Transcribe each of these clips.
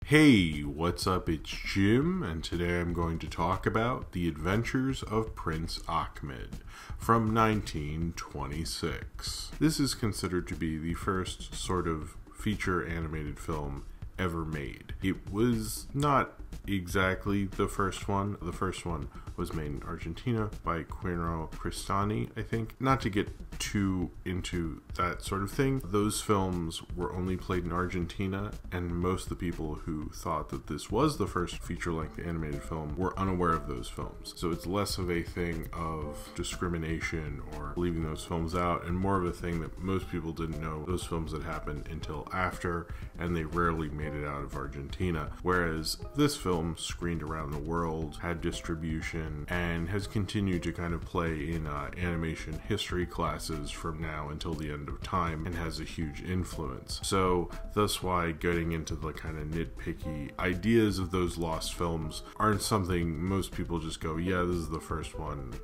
Hey, what's up? It's Jim, and today I'm going to talk about The Adventures of Prince Ahmed from 1926. This is considered to be the first sort of feature animated film ever made. It was not exactly the first one. The first one was made in Argentina by Quirino Cristani, I think. Not to get too into that sort of thing, those films were only played in Argentina, and most of the people who thought that this was the first feature-length animated film were unaware of those films. So it's less of a thing of discrimination or leaving those films out, and more of a thing that most people didn't know those films had happened until after, and they rarely made it out of Argentina. Whereas this film screened around the world, had distribution, and has continued to kind of play in animation history classes from now until the end of time, and has a huge influence. So thus why getting into the kind of nitpicky ideas of those lost films aren't something most people just go, yeah, this is the first one,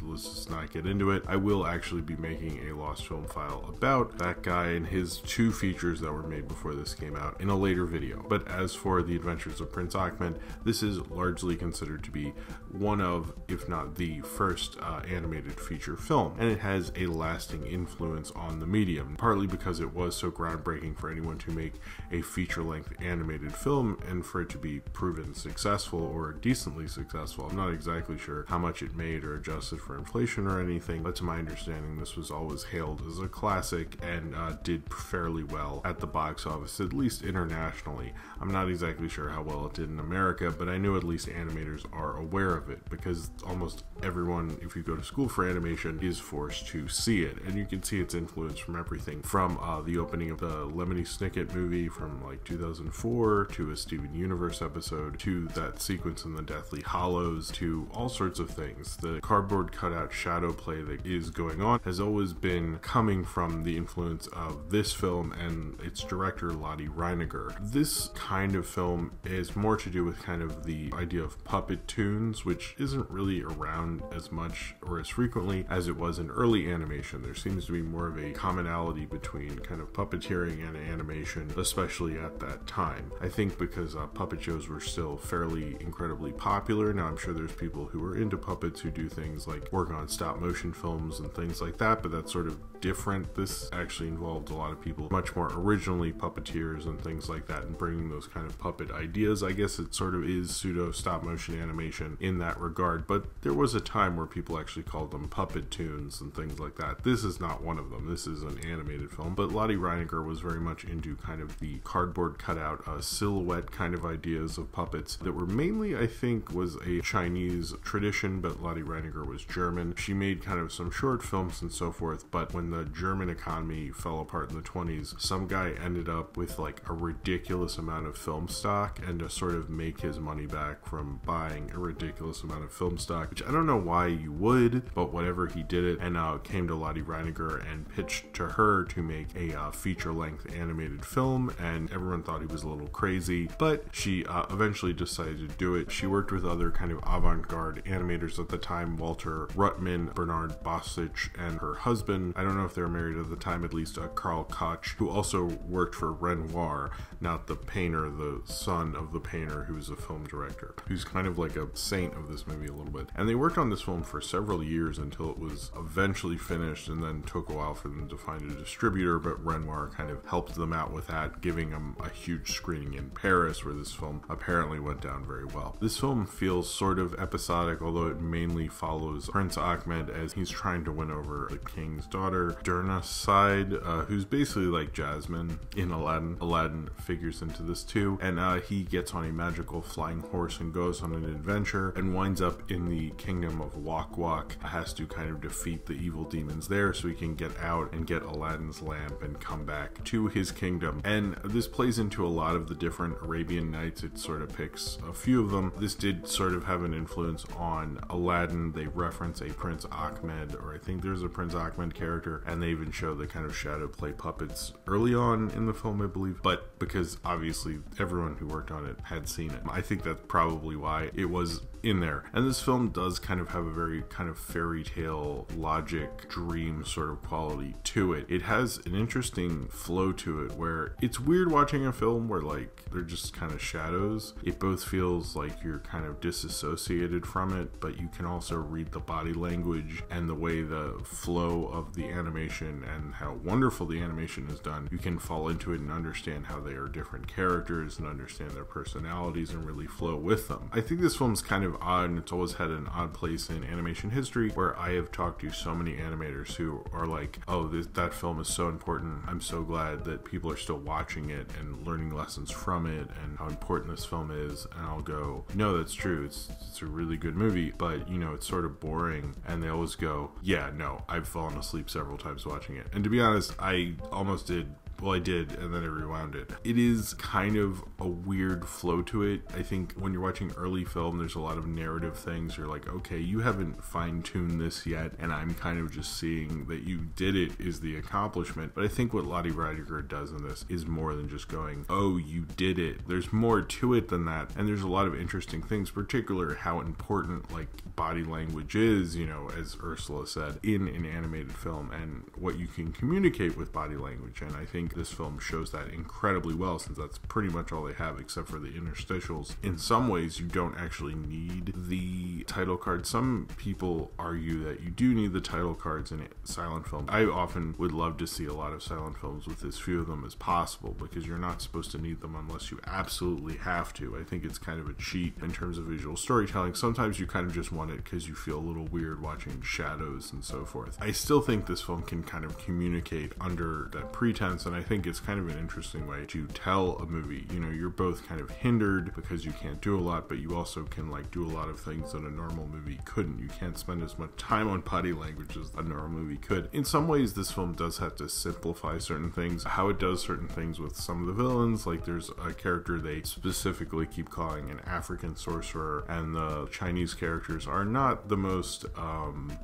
let's just not get into it. I will actually be making a lost film file about that guy and his two features that were made before this came out in a later video. But as for The Adventures of Prince Ahmed, this is largely considered to be one of, if not the first animated feature film, and it has a lasting influence on the medium, partly because it was so groundbreaking for anyone to make a feature-length animated film and for it to be proven successful or decently successful. I'm not exactly sure how much it made or adjusted for inflation or anything, but to my understanding this was always hailed as a classic and did fairly well at the box office, at least internationally. I'm not exactly sure how well it did in America, but I know at least animators are aware of it, because almost everyone, if you go to school for animation, is forced to see it, and you can see its influence from everything from the opening of the Lemony Snicket movie from like 2004 to a Steven Universe episode to that sequence in the Deathly Hallows to all sorts of things. The cardboard cutout shadow play that is going on has always been coming from the influence of this film and its director Lotte Reiniger. This kind of film is more to do with kind of the idea of puppet tunes, which isn't really around as much or as frequently as it was in early animation. There seems to be more of a commonality between kind of puppeteering and animation, especially at that time. I think because puppet shows were still fairly incredibly popular. Now I'm sure there's people who are into puppets who do things like work on stop motion films and things like that, but that's sort of different. This actually involved a lot of people much more originally puppeteers and things like that, and bringing those kind of puppet ideas. I guess it sort of is pseudo stop motion animation in that regard, but there was a time where people actually called them puppet tunes and things like that. This is not one of them. This is an animated film, but Lotte Reiniger was very much into kind of the cardboard cutout silhouette kind of ideas of puppets that were mainly, I think, was a Chinese tradition, but Lotte Reiniger was German. She made kind of some short films and so forth, but when the German economy fell apart in the 20s, some guy ended up with like a ridiculous amount of film stock, and to sort of make his money back from buying a ridiculous amount of film stock, which I don't know why you would, but whatever, he did it, and came to Lotte Reiniger and pitched to her to make a feature-length animated film, and everyone thought he was a little crazy, but she eventually decided to do it. She worked with other kind of avant-garde animators at the time, Walter Ruttmann, Bernard Bosich, and her husband, I don't know if they were married at the time, at least Karl Koch, who also worked for Renoir, not the painter, the son of the painter who's a film director, who's kind of like a saint of this movie a little bit. And they worked on this film for several years until it was eventually finished, and then took a while for them to find a distributor, but Renoir kind of helped them out with that, giving them a huge screening in Paris where this film apparently went down very well. This film feels sort of episodic, although it mainly follows Prince Ahmed as he's trying to win over the king's daughter, Durnaside, who's basically like Jasmine in Aladdin. Aladdin figures into this too, and he gets on a magical flying horse and goes on an adventure and winds up in the kingdom of Wak Wak. Has to kind of defeat the evil demons there so he can get out and get Aladdin's lamp and come back to his kingdom. And this plays into a lot of the different Arabian Nights. It sort of picks a few of them. This did sort of have an influence on Aladdin. They reference reference a Prince Ahmed, or I think there's a Prince Ahmed character, and they even show the kind of shadow play puppets early on in the film, I believe, but because obviously everyone who worked on it had seen it, I think that's probably why it was in there. And this film does kind of have a very kind of fairy tale logic dream sort of quality to it. It has an interesting flow to it where it's weird watching a film where like they're just kind of shadows. It both feels like you're kind of disassociated from it, but you can also read the body language and the way the flow of the animation and how wonderful the animation is done. You can fall into it and understand how they are different characters and understand their personalities and really flow with them. I think this film's kind of odd, and it's always had an odd place in animation history, where I have talked to so many animators who are like, oh, that film is so important. I'm so glad that people are still watching it and learning lessons from it and how important this film is. And I'll go, no, that's true. It's a really good movie, but you know, it's sort of boring. And they always go, yeah, no, I've fallen asleep several times watching it. And to be honest, I almost did. Well, I did, and then I rewound it. It is kind of a weird flow to it. I think when you're watching early film, there's a lot of narrative things. You're like, okay, you haven't fine-tuned this yet, and I'm kind of just seeing that you did it is the accomplishment. But I think what Lottie Reiniger does in this is more than just going, oh, you did it. There's more to it than that, and there's a lot of interesting things, particularly how important like body language is, you know, as Ursula said, in an animated film, and what you can communicate with body language. And I think this film shows that incredibly well, since that's pretty much all they have except for the interstitials. In some ways, you don't actually need the title cards. Some people argue that you do need the title cards in silent film. I often would love to see a lot of silent films with as few of them as possible, because you're not supposed to need them unless you absolutely have to. I think it's kind of a cheat in terms of visual storytelling. Sometimes you kind of just want it because you feel a little weird watching shadows and so forth. I still think this film can kind of communicate under that pretense, and I think it's kind of an interesting way to tell a movie. You know, you're both kind of hindered because you can't do a lot, but you also can like do a lot of things that a normal movie couldn't. You can't spend as much time on body language as a normal movie could. In some ways, this film does have to simplify certain things. How it does certain things with some of the villains, like there's a character they specifically keep calling an African sorcerer, and the Chinese characters are not the most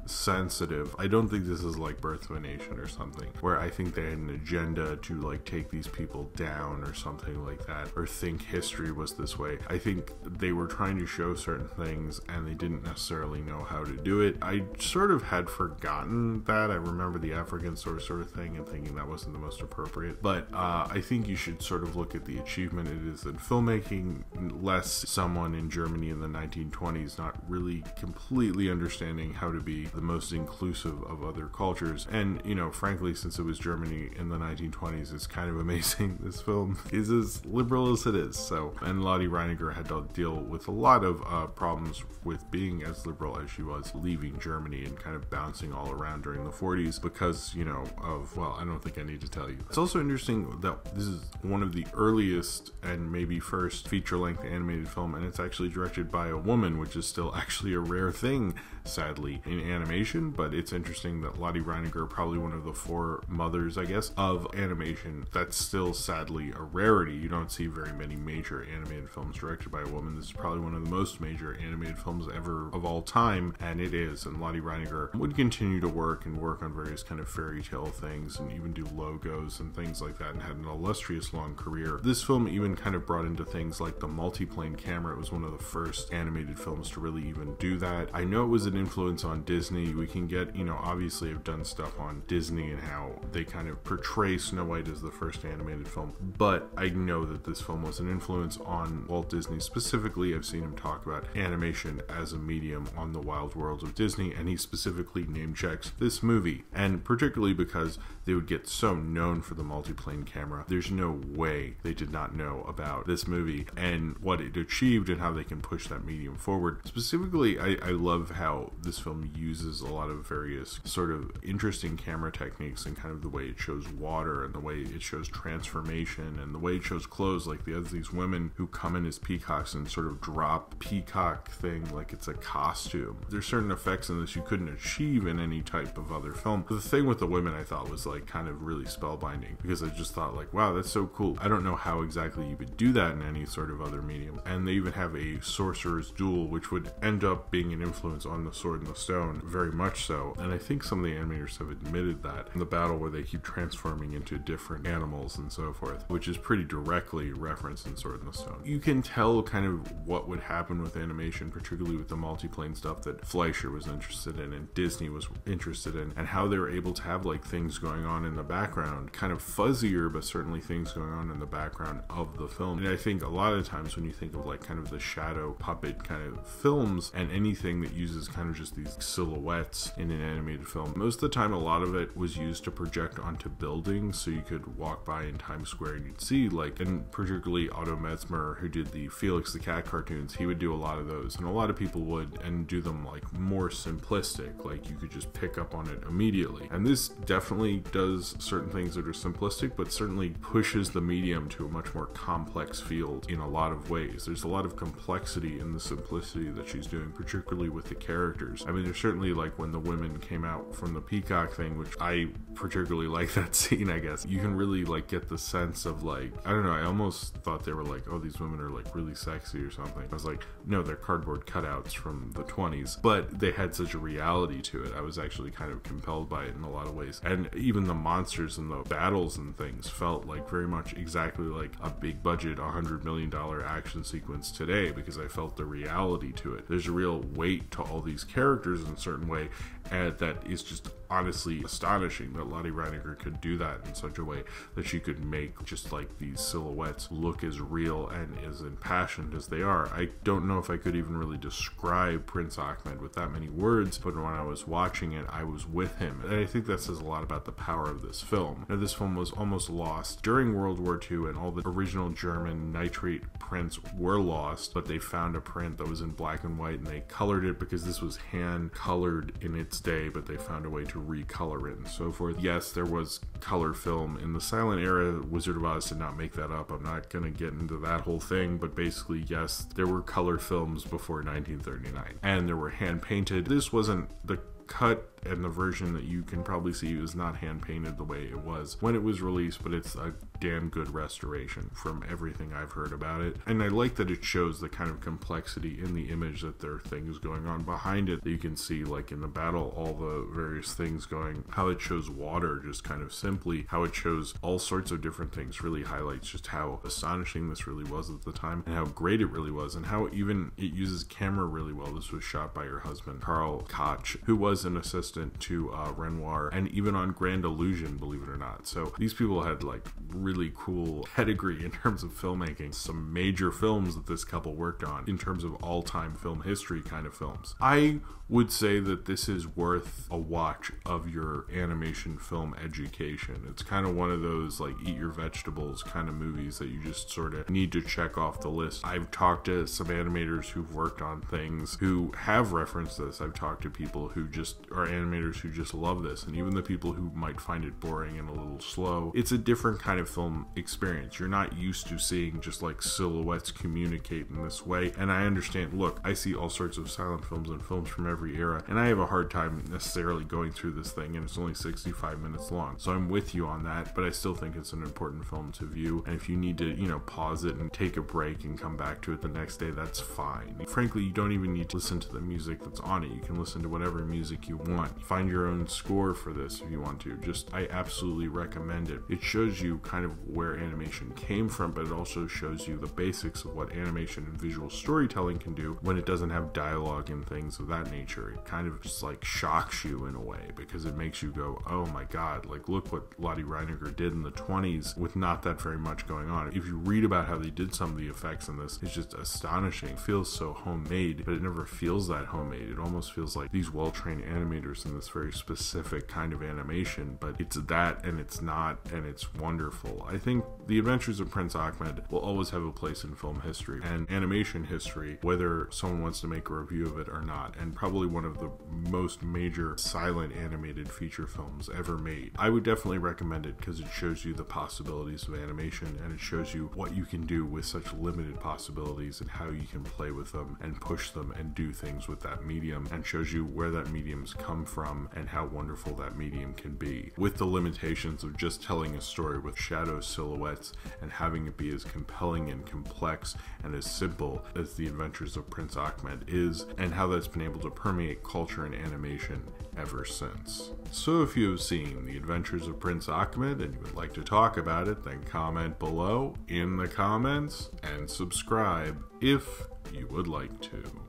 sensitive. I don't think this is like Birth of a Nation or something, where I think they had an agenda to like take these people down or something like that, or think history was this way. I think they were trying to show certain things and they didn't necessarily know how to do it. I sort of had forgotten that. I remember the African sorcerer thing and thinking that wasn't the most appropriate, but I think you should sort of look at the achievement it is in filmmaking, less someone in Germany in the 1920s not really completely understanding how to be the most inclusive of other cultures. And you know, frankly, since it was Germany in the 1920s, it's kind of amazing this film is as liberal as it is. So, and Lottie Reiniger had to deal with a lot of problems with being as liberal as she was, leaving Germany and kind of bouncing all around during the 40s because, you know, of, well, I don't think I need to tell you. It's also interesting that this is one of the earliest and maybe first feature-length animated film, and it's actually directed by a woman, which is still actually a rare thing, sadly, in animation. But it's interesting that Lottie Reiniger, probably one of the foremothers, I guess, of animation, that's still sadly a rarity. You don't see very many major animated films directed by a woman. This is probably one of the most major animated films ever of all time, and it is. And Lottie Reiniger would continue to work on various kind of fairy tale things and even do logos and things like that, and had an illustrious long career. This film even kind of brought into things like the multiplane camera. It was one of the first animated films to really even do that. I know it was an influence on Disney. We can get, you know, obviously I've done stuff on Disney and how they kind of portray Snow White as the first animated film, but I know that this film was an influence on Walt Disney specifically. I've seen him talk about animation as a medium on The Wild World of Disney, and he specifically name checks this movie, and particularly because they would get so known for the multiplane camera. There's no way they did not know about this movie and what it achieved and how they can push that medium forward. Specifically, I love how this film uses a lot of various sort of interesting camera techniques and kind of the way it shows water and the way it shows transformation and the way it shows clothes. Like there's these women who come in as peacocks and sort of drop peacock thing like it's a costume. There's certain effects in this you couldn't achieve in any type of other film. The thing with the women I thought was like kind of really spellbinding, because I just thought like, wow, that's so cool. I don't know how exactly you would do that in any sort of other medium. And they even have a sorcerer's duel, which would end up being an influence on the Sword and the Stone, very much so. And I think some of the animators have admitted that in the battle where they keep transforming into different animals and so forth, which is pretty directly referenced in Sword and the Stone. You can tell kind of what would happen with animation, particularly with the multiplane stuff that Fleischer was interested in and Disney was interested in, and how they were able to have like things going on in the background, kind of fuzzier, but certainly things going on in the background of the film. And I think a lot of times when you think of like kind of the shadow puppet kind of films and anything that uses kind of just these silhouettes in an animated film, most of the time a lot of it was used to project onto buildings, so you could walk by in Times Square and you'd see like, and particularly Otto Metzmer, who did the Felix the Cat cartoons, he would do a lot of those, and a lot of people would, and do them like more simplistic, like you could just pick up on it immediately. And this definitely does certain things that are simplistic, but certainly pushes the medium to a much more complex field in a lot of ways. There's a lot of complexity in the simplicity that she's doing, particularly with the characters. I mean, there's certainly like when the women came out from the peacock thing, which I particularly like that scene, I guess. You can really like get the sense of like, I don't know, I almost thought they were like, oh, these women are like really sexy or something. I was like, no, they're cardboard cutouts from the 20s, but they had such a reality to it. I was actually kind of compelled by it in a lot of ways. And even the monsters and the battles and things felt like very much exactly like a big budget $100 million action sequence today, because I felt the reality to it. There's a real weight to all these characters in a certain way, and that is just honestly astonishing that Lottie Reiniger could do that in such a way that she could make just like these silhouettes look as real and as impassioned as they are. I don't know if I could even really describe Prince Ahmed with that many words, but when I was watching it, I was with him. And I think that says a lot about the power of this film. Now, this film was almost lost during World War II, and all the original German nitrate prints were lost, but they found a print that was in black and white, and they colored it because this was hand colored in its day, but they found a way to recolor it and so forth. Yes, there was color film in the silent era. Wizard of Oz did not make that up. I'm not going to get into that whole thing, but basically, yes, there were color films before 1939, and there were hand painted. This wasn't the cut, and the version that you can probably see is not hand painted the way it was when it was released, but it's a damn good restoration from everything I've heard about it. And I like that it shows the kind of complexity in the image, that there are things going on behind it that you can see, like in the battle, all the various things going, how it shows water just kind of simply, how it shows all sorts of different things, really highlights just how astonishing this really was at the time and how great it really was, and how even it uses camera really well. This was shot by her husband, Karl Koch, who was an assistant to Renoir, and even on Grand Illusion, believe it or not. So these people had like really cool pedigree in terms of filmmaking. Some major films that this couple worked on in terms of all-time film history kind of films. I would say that this is worth a watch of your animation film education. It's kind of one of those like eat your vegetables kind of movies that you just sort of need to check off the list. I've talked to some animators who've worked on things who have referenced this. I've talked to people who just are animators who just love this, and even the people who might find it boring and a little slow. It's a different kind of film experience. You're not used to seeing just like silhouettes communicate in this way, and I understand. Look, I see all sorts of silent films and films from every era, and I have a hard time necessarily going through this thing, and it's only 65 minutes long, so I'm with you on that, but I still think it's an important film to view, and if you need to, you know, pause it and take a break and come back to it the next day, that's fine. Frankly, you don't even need to listen to the music that's on it. You can listen to whatever music you want. Find your own score for this if you want to. Just, I absolutely recommend it. It shows you kind of where animation came from, but it also shows you the basics of what animation and visual storytelling can do when it doesn't have dialogue and things of that nature. It kind of just like shocks you in a way, because it makes you go, oh my god, like look what Lottie Reiniger did in the 20s with not that very much going on. If you read about how they did some of the effects in this, it's just astonishing. It feels so homemade, but it never feels that homemade. It almost feels like these well-trained animators in this very specific kind of animation, but it's that and it's not, and it's wonderful. I think The Adventures of Prince Ahmed will always have a place in film history and animation history, whether someone wants to make a review of it or not, and probably one of the most major silent animated feature films ever made. I would definitely recommend it because it shows you the possibilities of animation, and it shows you what you can do with such limited possibilities and how you can play with them and push them and do things with that medium, and shows you where that medium's come from and how wonderful that medium can be, with the limitations of just telling a story with shadow silhouettes and having it be as compelling and complex and as simple as The Adventures of Prince Ahmed is, and how that's been able to permeate culture and animation ever since. So if you have seen The Adventures of Prince Ahmed and you would like to talk about it, then comment below in the comments and subscribe if you would like to.